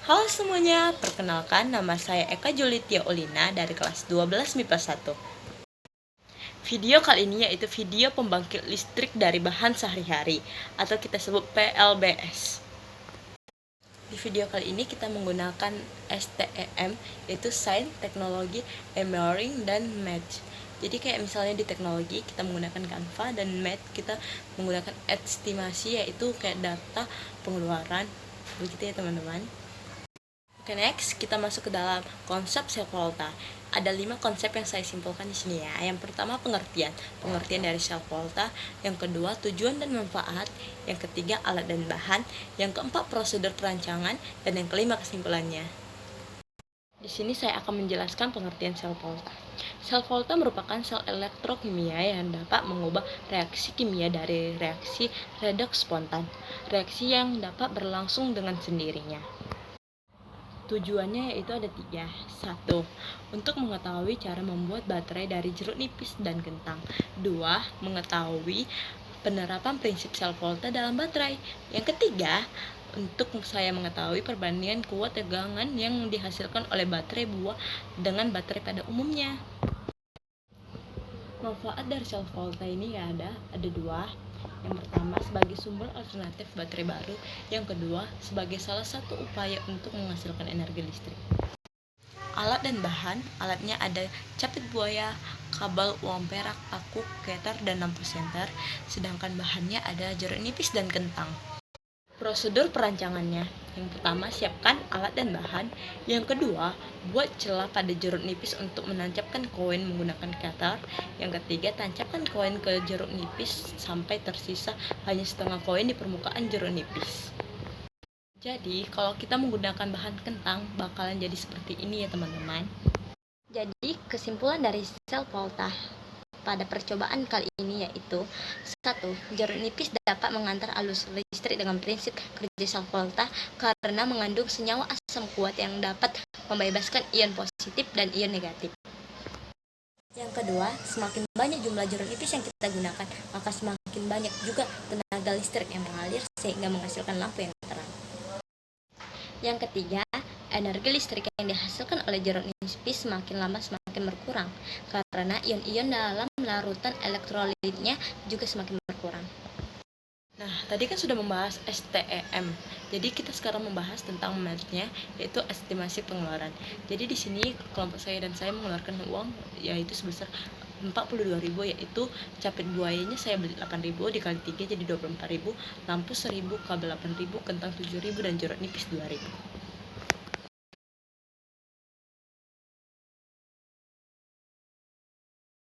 Halo semuanya, perkenalkan nama saya Eka Julitia Olina dari kelas 12 MIPA 1. Video kali ini yaitu video pembangkit listrik dari bahan sehari-hari atau kita sebut PLBS. Di video kali ini kita menggunakan STEM, yaitu Science, Teknologi, Engineering, dan Math. Jadi kayak misalnya di teknologi kita menggunakan Canva, dan Math kita menggunakan estimasi, yaitu kayak data pengeluaran. Begitu ya teman-teman. Oke, next kita masuk ke dalam konsep sel volta. Ada 5 konsep yang saya simpulkan di sini ya. Yang pertama pengertian dari sel volta. Yang kedua tujuan dan manfaat. Yang ketiga alat dan bahan. Yang keempat prosedur perancangan. Dan yang kelima kesimpulannya. Di sini saya akan menjelaskan pengertian sel volta. Sel volta merupakan sel elektrokimia yang dapat mengubah reaksi kimia dari reaksi redoks spontan. Reaksi yang dapat berlangsung dengan sendirinya. Tujuannya yaitu ada 3. 1. Untuk mengetahui cara membuat baterai dari jeruk nipis dan kentang. 2. Mengetahui penerapan prinsip sel volta dalam baterai. Yang ketiga, untuk saya mengetahui perbandingan kuat tegangan yang dihasilkan oleh baterai buah dengan baterai pada umumnya. Manfaat dari sel volta ini ada 2. Yang pertama sebagai sumber alternatif baterai baru, yang kedua sebagai salah satu upaya untuk menghasilkan energi listrik. Alat dan bahan, alatnya ada capit buaya, kabel uang perak, paku, keter, dan lampu senter, sedangkan bahannya ada jeruk nipis dan kentang. Prosedur perancangannya, yang pertama siapkan alat dan bahan, yang kedua buat celah pada jeruk nipis untuk menancapkan koin menggunakan cutter, yang ketiga tancapkan koin ke jeruk nipis sampai tersisa hanya setengah koin di permukaan jeruk nipis. Jadi kalau kita menggunakan bahan kentang bakalan jadi seperti ini ya teman-teman. Jadi kesimpulan dari sel volta pada percobaan kali ini yaitu 1. Jeruk nipis dapat mengantar arus listrik dengan prinsip kerja sel volta karena mengandung senyawa asam kuat yang dapat membebaskan ion positif dan ion negatif. Yang kedua, semakin banyak jumlah jeruk nipis yang kita gunakan, maka semakin banyak juga tenaga listrik yang mengalir sehingga menghasilkan lampu yang terang. Yang ketiga, energi listrik yang dihasilkan oleh jeruk nipis semakin lama semakin berkurang karena ion-ion dalam larutan elektrolitnya juga semakin berkurang. Nah, tadi kan sudah membahas STEM. Jadi kita sekarang membahas tentang math-nya, yaitu estimasi pengeluaran. Jadi di sini kelompok saya dan saya mengeluarkan uang yaitu sebesar 42.000, yaitu capit buayanya saya beli 8.000 dikali 3 jadi 24.000, lampu 1.000, kabel 8.000, kentang 7.000, dan jeruk nipis 2.000.